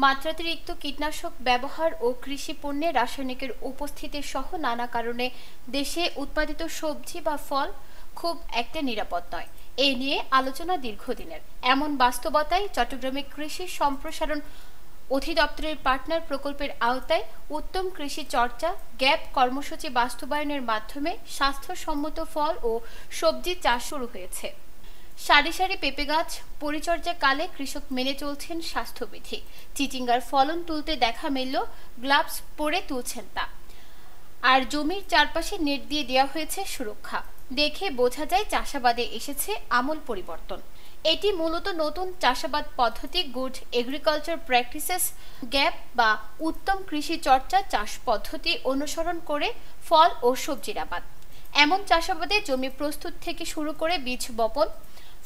মাত্রাতিরিক্ত কীটনাশক ব্যবহার ও কৃষি পণ্যে রাসায়নিকের উপস্থিতি সহ নানা কারণে দেশে উৎপাদিত সবজি বা ফল খুব একটা নিরাপদ নয়। এ নিয়ে আলোচনা দীর্ঘদিনের। এমন বাস্তবতায় চট্টগ্রামে কৃষি সম্প্রসারণ অধিদপ্তরের পার্টনার প্রকল্পের আওতায় উত্তম কৃষি চর্চা গ্যাপ কর্মসূচি বাস্তবায়নের মাধ্যমে স্বাস্থ্যসম্মত ফল ও সবজি চাষ শুরু হয়েছে। সারি সারি পেঁপে গাছ পরিচর্যাকালে কৃষক মেনে চলছেন স্বাস্থ্যবিধি। চিচিঙ্গার ফলন তুলতে দেখা মিলল, গ্লাভস পরে তুলছেন তা। আর জমির চারপাশে নেট দিয়ে দেওয়া হয়েছে সুরক্ষা। দেখে বোঝা যায় চাষাবাদে এসেছে আমূল পরিবর্তন। এটি মূলত নতুন চাষাবাদ পদ্ধতি গুড এগ্রিকালচার প্র্যাকটিসেস গ্যাপ বা উত্তম কৃষি চর্চা চাষ পদ্ধতি অনুসরণ করে ফল ও সবজির আবাদ। এমন চাষাবাদে জমি প্রস্তুত থেকে শুরু করে বীজ বপন,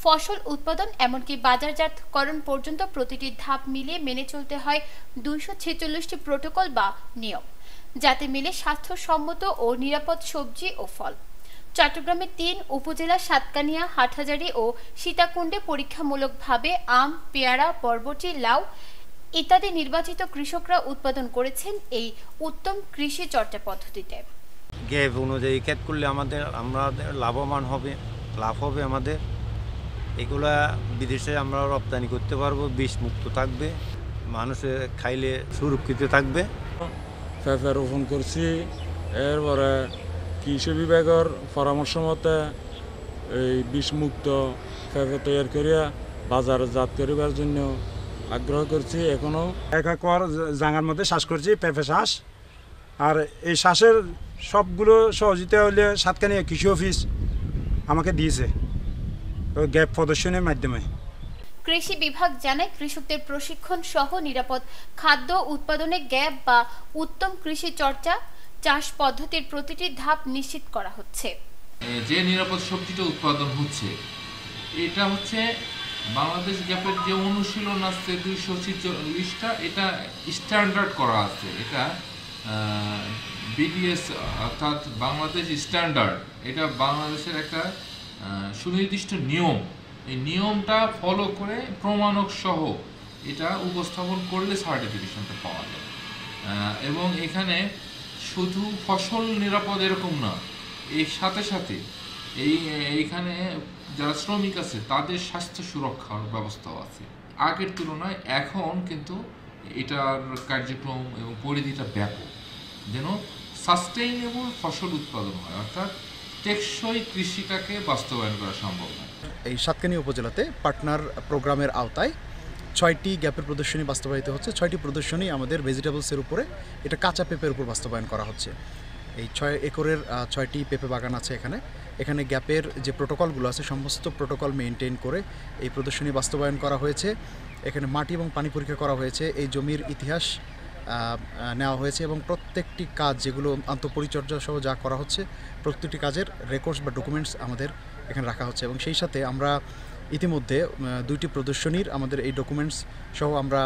ফসল উৎপাদন এমনকি বাজারজাতকরণ পর্যন্ত প্রতিটি ধাপ মিলিয়ে মেনে চলতে হয় 246টি প্রোটোকল বা নিয়ম, যাতে মিলে স্বাস্থ্যসম্মত ও নিরাপদ সবজি ও ফল। চট্টগ্রামের 3 উপজেলা সাতকানিয়া, হাটহাজারী ও সীতাকুণ্ডে পরীক্ষামূলকভাবে আম, পেয়ারা, বরবটি, লাউ ইত্যাদি নির্বাচিত কৃষকরা উৎপাদন করেছেন এই উত্তম কৃষি চর্চা পদ্ধতিতে। গ্যাপ অনুযায়ী ক্ষেত করলে আমাদের লাভবান হবে, লাভ হবে আমাদের। এগুলা বিদেশে আমরা রপ্তানি করতে পারবো, বিষ মুক্ত থাকবে, মানুষের খাইলে সুরক্ষিত থাকবে। পেঁপে রোপণ করছি, এরপরে কৃষি বিভাগের পরামর্শ মতে এই বিষমুক্ত পেঁপে তৈরি করিয়া বাজারজাত করিবার জন্য আগ্রহ করছি। এখনও 1 একর জায়গার মধ্যে চাষ করছি পেঁপে চাষ। আর এই চাষের সবগুলো সহযোগিতা হলে সাতকানিয়া কৃষি অফিস আমাকে দিয়েছে গ্যাপ প্রদর্শনের মাধ্যমে। কৃষি বিভাগ জানায়, কৃষকদের প্রশিক্ষণ সহ নিরাপদ খাদ্য উৎপাদনে গ্যাপ বা উত্তম কৃষি চর্চা চাষ পদ্ধতির প্রতিটি ধাপ নিশ্চিত করা হচ্ছে। যে নিরাপদ সবজিটা উৎপাদন হচ্ছে, এটা হচ্ছে বাংলাদেশ গ্যাপের যে অনুশীলন আছে 246টা, এটা স্ট্যান্ডার্ড করা আছে। এটা বিডিএস অর্থাৎ বাংলাদেশ স্ট্যান্ডার্ড, এটা বাংলাদেশের একটা সুনির্দিষ্ট নিয়ম। এই নিয়মটা ফলো করে প্রমাণক সহ এটা উপস্থাপন করলে সার্টিফিকেশনটা পাওয়া যায়। এবং এখানে শুধু ফসল নিরাপদ এরকম না, এর সাথে সাথে এইখানে যারা শ্রমিক আছে তাদের স্বাস্থ্য সুরক্ষার ব্যবস্থাও আছে। আগের তুলনায় এখন কিন্তু এটার কার্যক্রম এবং পরিধিটা ব্যাপক, যেন সাস্টেইনেবল ফসল উৎপাদন হয়, অর্থাৎ টেকসই কৃষিটাকে বাস্তবায়ন করা সম্ভব হয়। এই সাতকানিয়া উপজেলাতে পার্টনার প্রোগ্রামের আওতায় 6টি গ্যাপের প্রদর্শনী বাস্তবায়িত হচ্ছে। 6টি প্রদর্শনী আমাদের ভেজিটেবলসের উপরে, এটা কাঁচা পেঁপের উপর বাস্তবায়ন করা হচ্ছে। এই 6 একরের 6টি পেঁপে বাগান আছে এখানে গ্যাপের যে প্রোটোকলগুলো আছে সমস্ত প্রোটোকল মেনটেন করে এই প্রদর্শনী বাস্তবায়ন করা হয়েছে। এখানে মাটি এবং পানি পরীক্ষা করা হয়েছে, এই জমির ইতিহাস নেওয়া হয়েছে এবং প্রত্যেকটি কাজ যেগুলো আন্তঃপরিচর্যা সহ যা করা হচ্ছে প্রত্যেকটি কাজের রেকর্ডস বা ডকুমেন্টস আমাদের এখানে রাখা হচ্ছে। এবং সেই সাথে আমরা ইতিমধ্যে 2টি প্রদর্শনীর আমাদের এই ডকুমেন্টস সহ আমরা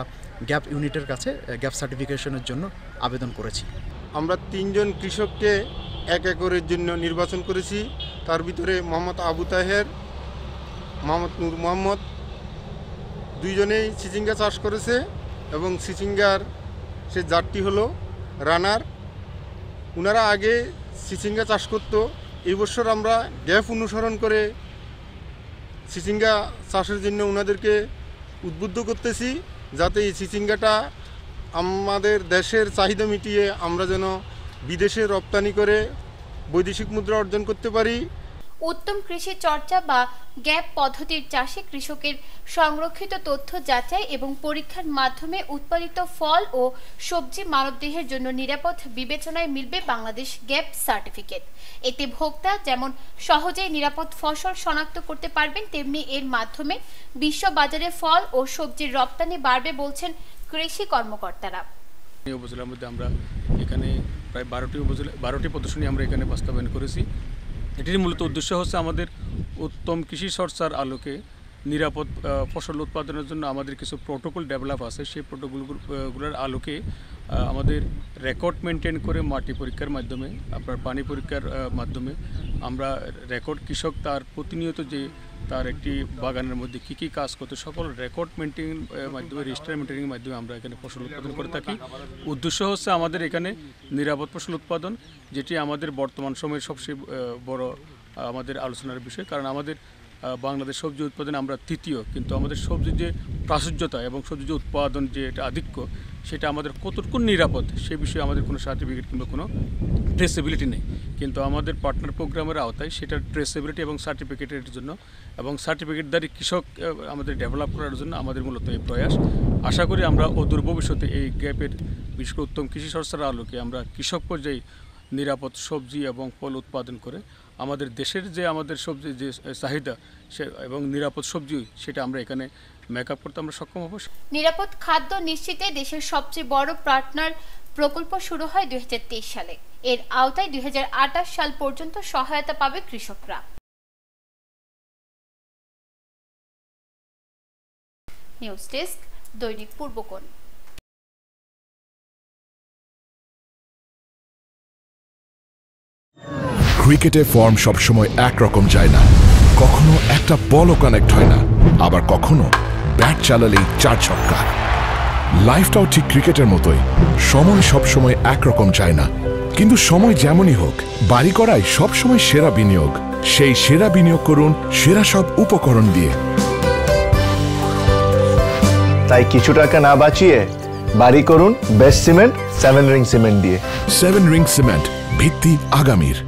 গ্যাপ ইউনিটের কাছে গ্যাপ সার্টিফিকেশনের জন্য আবেদন করেছি। আমরা 3 জন কৃষককে 1 একরের জন্য নির্বাচন করেছি। তার ভিতরে মোহাম্মদ আবু তাহের, মোহাম্মদ নূর মোহাম্মদ 2 জনেই চিচিঙ্গা চাষ করেছে এবং চিচিঙ্গার সে জাতটি হলো রানার। ওনারা আগে চিচিঙ্গা চাষ করতো। এই বছর আমরা গ্যাপ অনুসরণ করে চিচিঙ্গা চাষের জন্য ওনাদেরকে উদ্বুদ্ধ করতেছি, যাতে এই চিচিঙ্গাটা আমাদের দেশের চাহিদা মিটিয়ে আমরা যেন বিদেশে রপ্তানি করে বৈদেশিক মুদ্রা অর্জন করতে পারি। উত্তম কৃষি চর্চা বা গ্যাপ পদ্ধতির চাষে কৃষকের সংরক্ষিত তথ্য যাচাই এবং পরীক্ষার মাধ্যমে উৎপাদিত ফল ও সবজি মানবদেহের জন্য নিরাপদ বিবেচনায় মিলবে বাংলাদেশ গ্যাপ সার্টিফিকেট। এতে ভোক্তা যেমন সহজেই নিরাপদ ফসল শনাক্ত করতে পারবেন, তেমনি এর মাধ্যমে বিশ্ববাজারে ফল ও সবজির রপ্তানি বাড়বে বলছেন কৃষি কর্মকর্তারা। এই উপজেলার মধ্যে আমরা এখানে প্রায় 12টি প্রদর্শনী আমরা এখানে বাস্তবায়ন করেছি। এটির মূলত উদ্দেশ্য হচ্ছে আমাদের উত্তম কৃষি চর্চার আলোকে নিরাপদ ফসল উৎপাদনের জন্য আমাদের কিছু প্রোটোকল ডেভেলপ আছে। সেই প্রোটোকলগুলোর আলোকে আমাদের রেকর্ড মেনটেন করে মাটি পরীক্ষার মাধ্যমে আপনার পানি পরীক্ষার মাধ্যমে আমরা রেকর্ড কৃষক তার প্রতিনিয়ত যে তার একটি বাগানের মধ্যে কী কী কাজ করতে সকল রেকর্ড মেনটেন মাধ্যমে রেজিস্টার মেনটেনের মাধ্যমে আমরা এখানে ফসল উৎপাদন করে থাকি। উদ্দেশ্য হচ্ছে আমাদের এখানে নিরাপদ ফসল উৎপাদন, যেটি আমাদের বর্তমান সময়ের সবচেয়ে বড় আমাদের আলোচনার বিষয়। কারণ আমাদের বাংলাদেশ সবজি উৎপাদনে আমরা তৃতীয়, কিন্তু আমাদের সবজির যে প্রাচুর্যতা এবং সবজি যে উৎপাদন যে আধিক্য সেটা আমাদের কতটুকু নিরাপদ সে বিষয়ে আমাদের কোনো সার্টিফিকেট কিংবা কোনো ট্রেসেবিলিটি নেই। কিন্তু আমাদের পার্টনার প্রোগ্রামের আওতায় সেটার ট্রেসেবিলিটি এবং সার্টিফিকেটের জন্য এবং সার্টিফিকেটধারী কৃষক আমাদের ডেভেলপ করার জন্য আমাদের মূলত এই প্রয়াস। আশা করি আমরা অদূর ভবিষ্যতে এই গ্যাপের বিশেষ করে উত্তম কৃষি চর্চার আলোকে আমরা কৃষক পর্যায়ে নিরাপদ সবজি এবং ফল উৎপাদন করে আমাদের দেশের যে আমাদের সবজি যে চাহিদা সে এবং নিরাপদ সবজি সেটা আমরা এখানে মেকআপ করতে আমরা সক্ষম হব। নিরাপদ খাদ্য নিশ্চিতে দেশের সবচেয়ে বড় পার্টনার প্রকল্প শুরু হয় 2023 সালে। এর আওতায় 2028 সাল পর্যন্ত সহায়তা পাবে কৃষকরা। নিউজ ডেস্ক, দৈনিক পূর্বকোণ। ক্রিকেটে ফর্ম সবসময় একরকম যায় না, কখনো একটা বলও কানেক্ট হয় না, আবার কখনো ব্যাট চালালেই 4 ছক্কা। লাইফটাও ঠিক ক্রিকেটের মতোই, সময় সবসময় একরকম যায় না, কিন্তু সময় যেমনই হোক বাড়ি করাই সবসময় সেরা বিনিয়োগ। সেই সেরা বিনিয়োগ করুন সেরা সব উপকরণ দিয়ে। তাই কিছু টাকা না বাঁচিয়ে বাড়ি করুন বেস্ট সিমেন্ট 7 রিং সিমেন্ট দিয়ে। 7 রিং সিমেন্ট, ভিত্তি আগামীর।